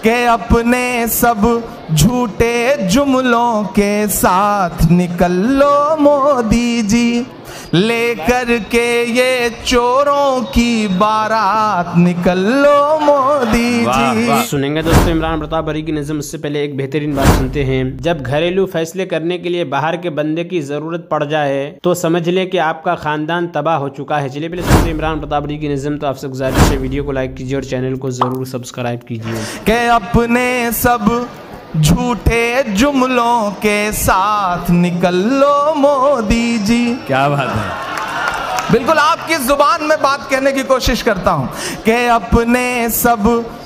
के अपने सब झूठे जुमलों के साथ निकल लो मोदी जी, लेकर के ये चोरों की बारात निकल लो मोदी जी। सुनेंगे दोस्तों इमरान प्रताप बरी की नज़म। उससे पहले एक बेहतरीन बात सुनते हैं। जब घरेलू फैसले करने के लिए बाहर के बंदे की जरूरत पड़ जाए तो समझ ले कि आपका खानदान तबाह हो चुका है। चलिए पहले सुनते हैं इमरान प्रताप बरी की नज़म। तो आपसे गुजारिश है वीडियो को लाइक कीजिए और चैनल को जरूर सब्सक्राइब कीजिए। के अपने सब झूठे जुमलों के साथ निकल लो मोदी जी। क्या बात है, बिल्कुल आपकी जुबान में बात कहने की कोशिश करता हूं कि अपने सब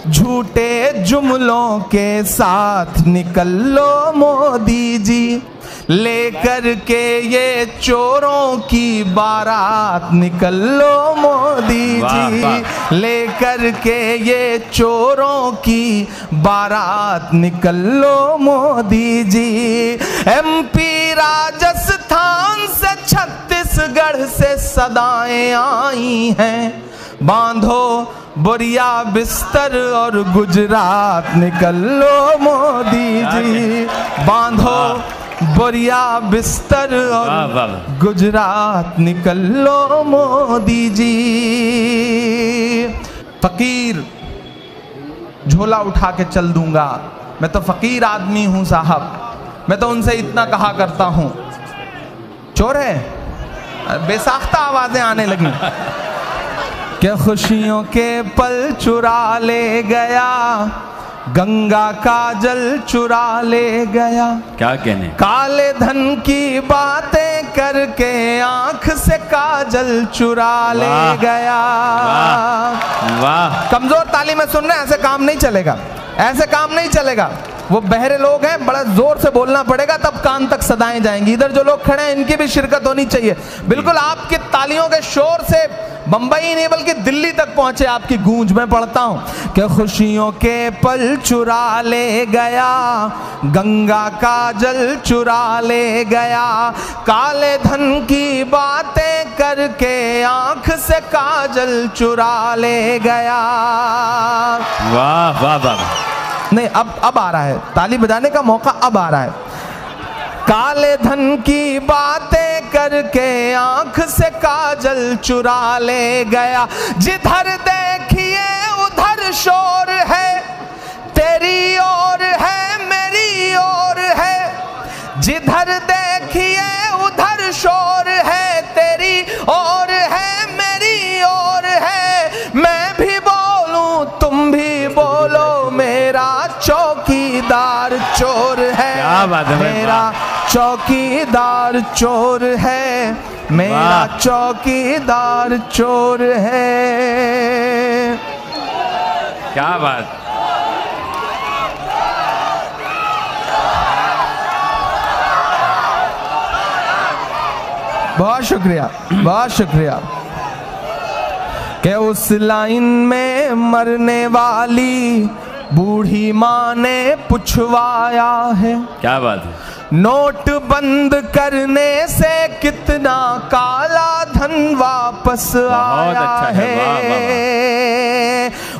झूठे जुमलों के साथ निकल लो मोदी जी, लेकर के ये चोरों की बारात निकल लो मोदी जी, लेकर के ये चोरों की बारात निकल लो मोदी जी। एमपी राजस्थान से छत्तीसगढ़ से सदाएं आई हैं, बांधो बोरिया बिस्तर और गुजरात निकल लो मोदी जी, बांधो बोरिया बिस्तर और गुजरात निकल लो मोदी जी। फकीर झोला उठा के चल दूंगा, मैं तो फकीर आदमी हूं साहब, मैं तो उनसे इतना कहा करता हूं। चोर है, बेसाख्ता आवाजें आने लगी। क्या खुशियों के पल चुरा ले गया, गंगा का जल चुरा ले गया। क्या कहने, काले धन की बातें करके आंख से काजल चुरा ले गया। वाह, कमजोर ताली में सुन रहे हैं, ऐसे काम नहीं चलेगा, ऐसे काम नहीं चलेगा। वो बहरे लोग हैं, बड़ा जोर से बोलना पड़ेगा तब कान तक सदाएं जाएंगी। इधर जो लोग खड़े हैं इनकी भी शिरकत होनी चाहिए। बिल्कुल आपकी तालियों के शोर से बंबई नहीं बल्कि दिल्ली तक पहुंचे आपकी गूंज। मैं पढ़ता हूं कि खुशियों के पल चुरा ले गया, गंगा का जल चुरा ले गया, काले धन की बातें करके आंख से काजल चुरा ले गया। वाह वाह वाह। नहीं, अब आ रहा है, ताली बजाने का मौका अब आ रहा है। काले धन की बातें करके आंख से काजल चुरा ले गया, जिधर देखिए उधर शोर है, तेरी ओर है मेरी ओर है, जिधर देखिए उधर शोर है, तेरी ओर है मेरी ओर है, मैं भी बोलूं तुम भी बोलो, मेरा चौकीदार चोर है। क्या बात है, मेरा चौकीदार चोर है, मेरा चौकीदार चोर है। क्या बात, बहुत शुक्रिया, बहुत शुक्रिया। कि उस लाइन में मरने वाली बूढ़ी माँ ने पुछवाया है, क्या बात है, नोट बंद करने से कितना काला धन वापस आया अच्छा है। वाह, वाह,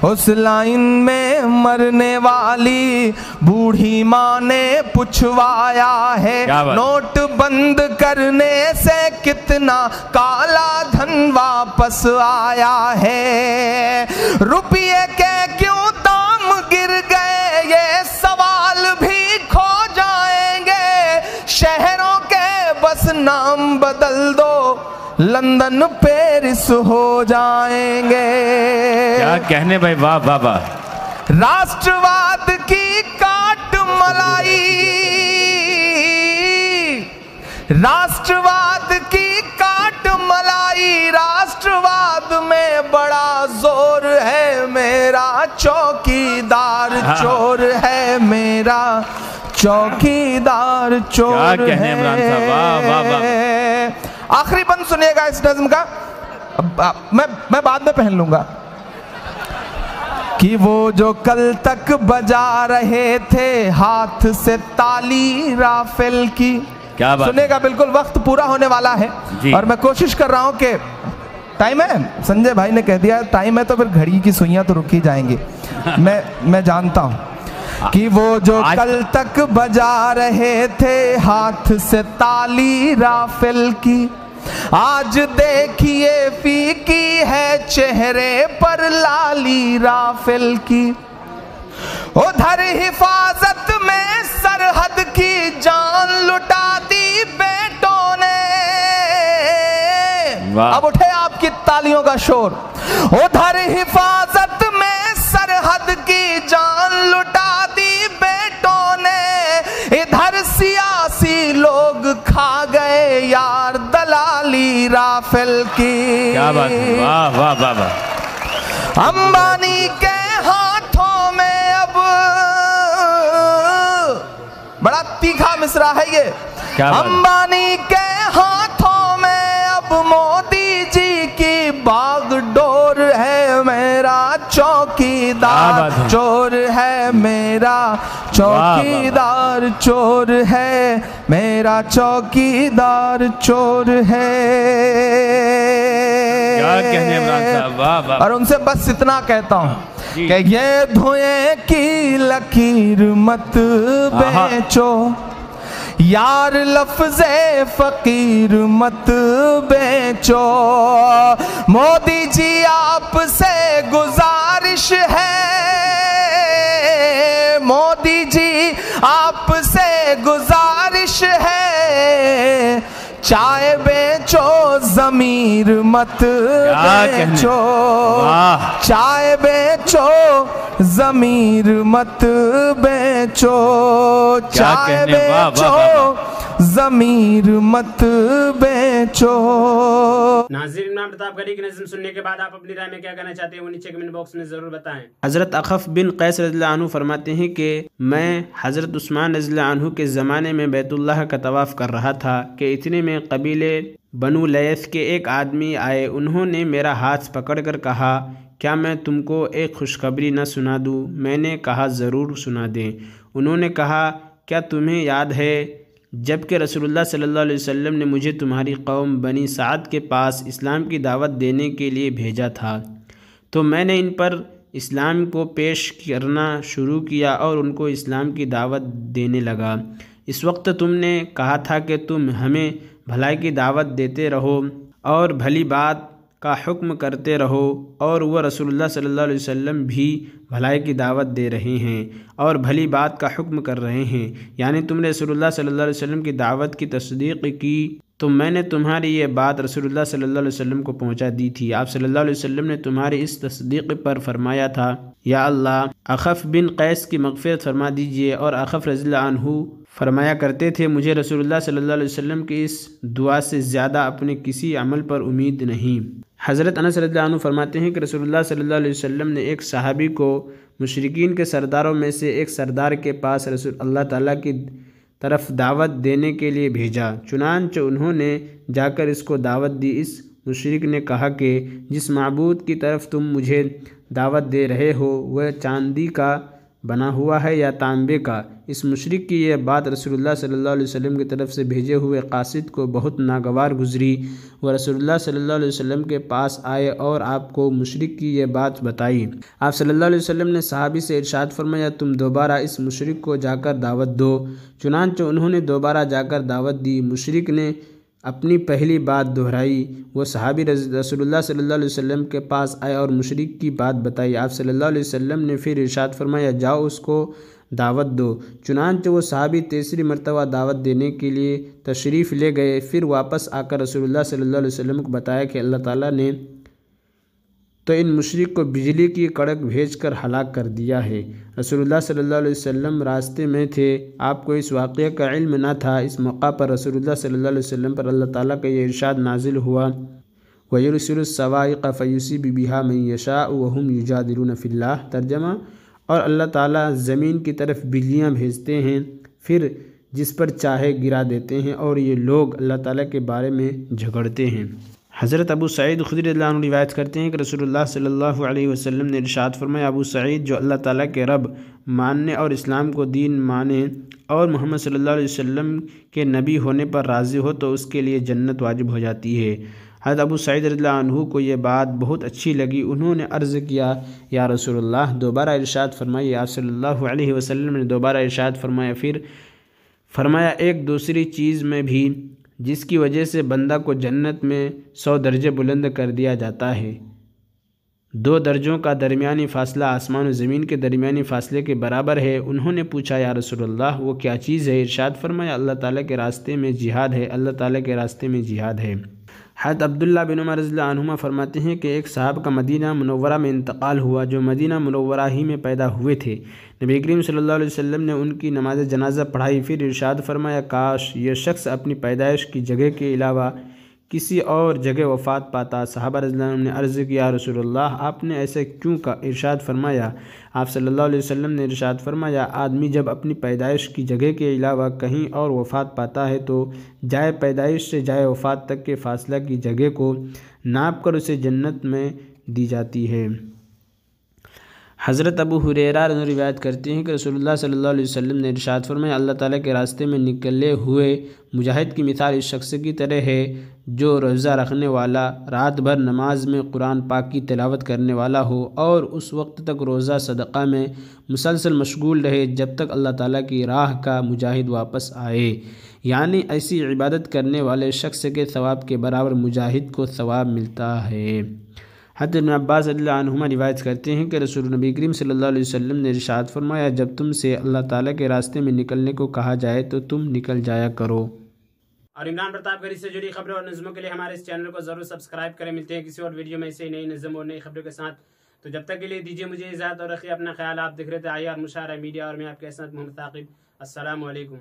वाह। उस लाइन में मरने वाली बूढ़ी माँ ने पुछवाया है, नोट बंद करने से कितना काला धन वापस आया है। रुपये के क्यों दाम गिर गए ये सवाल भी खो जाएंगे, शहरों के बस नाम बदल दो, लंदन पेरिस हो जाएंगे। क्या कहने भाई, वाह वाह वाह। राष्ट्रवाद की काट मलाई, राष्ट्रवाद की काट मलाई, राष्ट्रवाद में बड़ा जोर है, मेरा चौकीदार चोर है, मेरा चौकीदार चोर क्या कहने इमरान साहब, वाह वाह वाह। आखिरी बंद सुनिएगा इस नज़्म का, मैं बाद में पहन लूंगा। कि वो जो कल तक बजा रहे थे हाथ से ताली राफेल की, क्या बात, सुनेगा, बिल्कुल वक्त पूरा होने वाला है और मैं कोशिश कर रहा हूं कि टाइम है, संजय भाई ने कह दिया टाइम है तो फिर घड़ी की सुइयां तो रुकी जाएंगी। मैं जानता हूं कि वो जो कल तक बजा रहे थे हाथ से ताली राफेल की, आज देखिए फीकी है चेहरे पर लाली राफेल की। उधर हिफाजत में सरहद की जान लुटा दी बेटों ने। अब उठे आपकी तालियों का शोर। उधर हिफाजत में सरहद की जान लुटा दी बेटों ने, इधर सियासी लोग खा गए यार दलाली राफेल की। क्या बात है, वाह वाह वाह वाह। अंबानी के हाथों में अब, बड़ा तीखा मिसरा है ये, अंबानी के हाथों में अब मोदी जी की बागडोर है, मेरा चौकीदार चोर है, मेरा चौकीदार चोर है, मेरा चौकीदार चोर है। क्या कहने इमरान साहब, वाह वाह। और उनसे बस इतना कहता हूँ कि ये धुएं की लकीर मत बेचो यार, लफ्ज़े फकीर मत बेचो। मोदी जी आपसे गुजारिश है, मोदी जी आपसे गुजारिश है, चाय बेचो ज़मीर मत बेचो, चाय बेचो ज़मीर मत बेचो, चाय बेचो ज़मीर मत बेचो। नाज़रीन, इमाम प्रतापगढ़ी की नज़्म सुनने के बाद आप अपनी राय में क्या कहना चाहते हैं वो नीचे कमेंट बॉक्स में ज़रूर बताएं। हज़रत अखफ़ बिन कैस रज़ियल्लाहु अन्हु फरमाते हैं कि मैं हज़रत उस्मान रज़ियल्लाहु अन्हु के ज़माने में बैतुल्लाह का तवाफ़ कर रहा था कि इतने में कबीले बनु लैस के एक आदमी आए। उन्होंने मेरा हाथ पकड़कर कहा, क्या मैं तुमको एक खुशखबरी न सुना दूँ? मैंने कहा, ज़रूर सुना दें। उन्होंने कहा, क्या तुम्हें याद है जबकि रसूलुल्लाह सल्लल्लाहु अलैहि वसल्लम ने मुझे तुम्हारी कौम बनी साद के पास इस्लाम की दावत देने के लिए भेजा था, तो मैंने इन पर इस्लाम को पेश करना शुरू किया और उनको इस्लाम की दावत देने लगा। इस वक्त तुमने कहा था कि तुम हमें भलाई की दावत देते रहो और भली बात का हुक्म करते रहो, और वह रसूलुल्लाह सल्लल्लाहु अलैहि वसल्लम भी भलाई की दावत दे रहे हैं और भली बात का हुक्म कर रहे हैं। यानी तुमने रसूलुल्लाह सल्लल्लाहु अलैहि वसल्लम की दावत की तस्दीक़ की, तो मैंने तुम्हारी ये बात रसूलुल्लाह सल्लल्लाहु अलैहि वसल्लम को पहुंचा दी थी। आप सल्लल्लाहु अलैहि वसल्लम ने तुम्हारी इस तस्दीक़ पर फरमाया था, या अल्लाह अखफ़ बिन कैस की मग़फ़िरत फरमा दीजिए। और अखफ़ रज़ियल्लाहु अन्हु फरमाया करते थे, मुझे रसूलुल्लाह सल्लल्लाहु अलैहि वसल्लम की इस दुआ से ज़्यादा अपने किसी अमल पर उम्मीद नहीं। हज़रत अनस रज़ियल्लाहु अन्हु फरमाते हैं कि रसूलुल्लाह सल्लल्लाहु अलैहि वसल्लम ने एक सहाबी को मुशरिकीन के सरदारों में से एक सरदार के पास रसूल अल्लाह ताला की तरफ दावत देने के लिए भेजा। चुनांचे उन्होंने जाकर इसको दावत दी। इस मुशरिक ने कहा कि जिस माबूद की तरफ तुम मुझे दावत दे रहे हो वह चांदी का बना हुआ है या तांबे का। इस मुशरिक की यह बात रसूलुल्लाह सल्लल्लाहु अलैहि वसल्लम की तरफ से भेजे हुए कासिद को बहुत नागवार गुजरी। वह रसूलुल्लाह सल्लल्लाहु अलैहि वसल्लम के पास आए और आपको मुशरिक की यह बात बताई। आप सल्लल्लाहु अलैहि वसल्लम ने सहाबी से इरशाद फरमाया, तुम दोबारा इस मुशरिक को जाकर दावत दो। चुनांचे उन्होंने दोबारा जाकर दावत दी। मुशरिक ने अपनी पहली बात दोहराई। वो सहाबी रसूलुल्लाह सल्लल्लाहु अलैहि वसल्लम के पास आए और मुशरिक की बात बताई। आप सल्लल्लाहु अलैहि वसल्लम ने फिर इरशाद फरमाया, जाओ उसको दावत दो। चुनांचे वो सहाबी तीसरी मरतबा दावत देने के लिए तशरीफ़ ले गए। फिर वापस आकर रसूलुल्लाह सल्लल्लाहु अलैहि वसल्लम को बताया कि अल्लाह ताला ने तो इन मुशरिक को बिजली की कड़क भेजकर हलाक कर दिया है। रसूलुल्लाह सल्लल्लाहु अलैहि वसल्लम रास्ते में थे, आपको इस वाक़े का इल्म न था। इस मौका पर रसूलुल्लाह सल्लल्लाहु अलैहि वसल्लम पर अल्लाह ताला का ये इरशाद नाजिल हुआ, वयुरसिलुस सवाइक़ फ़युसीबु बिहा मन यशाअ व हुम युजादिलून फ़िल्लाह। तर्जमा, और अल्लाह ताला ज़मीन की तरफ बिजलियाँ भेजते हैं, फिर जिस पर चाहे गिरा देते हैं, और ये लोग अल्लाह ताला के बारे में झगड़ते हैं। हज़रत अबू सईद खुदरी रज़ियल्लाहु अन्हु रिवायत करते हैं कि रसूलुल्लाह सल्लल्लाहु अलैहि वसल्लम ने इरशाद फरमाया, अबू सईद जो अल्लाह ताला के रब मानने और इस्लाम को दीन माने और मोहम्मद सल्लल्लाहु अलैहि वसल्लम के नबी होने पर राज़ी हो तो उसके लिए जन्नत वाजिब हो जाती है। हज़रत अबू सईद रज़ियल्लाहु अन्हु को ये बात बहुत अच्छी लगी। उन्होंने अर्ज़ किया, या रसूलुल्लाह, दोबारा इरशाद फरमाइए। आप सल्लल्लाहु अलैहि वसल्लम ने दोबारा इरशाद फरमाया। फिर फरमाया, एक दूसरी चीज़ में भी जिसकी वजह से बंदा को जन्नत में 100 दर्जे बुलंद कर दिया जाता है। 2 दर्जों का दरमियानी फ़ासला आसमान और ज़मीन के दरमियानी फ़ासले के बराबर है। उन्होंने पूछा, या रसूलल्लाह, वो क्या चीज़ है? इरशाद फरमाया, अल्लाह ताला के रास्ते में जिहाद है, अल्लाह ताला के रास्ते में जिहाद है। हज़रत अब्दुल्ला बिन उमर रज़ियल्लाहु अन्हुमा फरमाते हैं कि एक साहब का मदीना मुनव्वरा में इंतकाल हुआ, जो मदीना मुनव्वरा ही में पैदा हुए थे। नबी करीम सल्लल्लाहु अलैहि वसल्लम ने उनकी नमाज जनाजा पढ़ाई। फिर इरशाद फरमाया, काश ये शख्स अपनी पैदाइश की जगह के अलावा किसी और जगह वफ़ात पाता। सहाबा रज़ियल्लाहु अन्हुम ने अर्ज़ किया, रसूलुल्लाह, आपने ऐसे क्यों का? इरशाद फरमाया, आप सल्लल्लाहु अलैहि वसल्लम ने इरशाद फरमाया, आदमी जब अपनी पैदाइश की जगह के अलावा कहीं और वफ़ात पाता है तो जाए पैदाइश से जाए वफ़ात तक के फ़ासला की जगह को नाप कर उसे जन्नत में दी जाती है। हज़रत अबू हुरैरा रिवायत करते हैं कि रसूलुल्लाह सल्लल्लाहु अलैहि वसल्लम ने इरशाद फरमाया, अल्लाह ताला के रास्ते में निकले हुए मुजाहिद की मिसाल इस शख्स की तरह है जो रोज़ा रखने वाला, रात भर नमाज में कुरान पाक की तिलावत करने वाला हो और उस वक्त तक रोज़ा सदक़ा में मुसलसल मशगूल रहे जब तक अल्लाह ताला की राह का मुजाहिद वापस आए। यानी ऐसी इबादत करने वाले शख्स के सवाब के बराबर मुजाहिद को सवाब मिलता है। हज़रत इब्न अब्बास रज़ियल्लाहु अन्हुमा रिवायत करते हैं कि रसूल नबी करीम सल्लल्लाहु अलैहि वसल्लम ने इरशाद फरमाया, जब तुमसे अल्लाह ताला के रास्ते में निकलने को कहा जाए तो तुम निकल जाया करो। और इमरान प्रतापगढ़ से जुड़ी खबरों और नज़मों के लिए हमारे इस चैनल को जरूर सब्सक्राइब करें। मिलते हैं किसी और वीडियो में ऐसे नई नज़म और नई खबरों के साथ। तो जब तक के लिए दीजिए मुझे इजाज़त और रखिए अपना ख्याल। आप दिख रहे थे आईआर मुशायरा मीडिया और मैं आपके साथ मोहम्मद ताक़िब। अस्सलामु अलैकुम।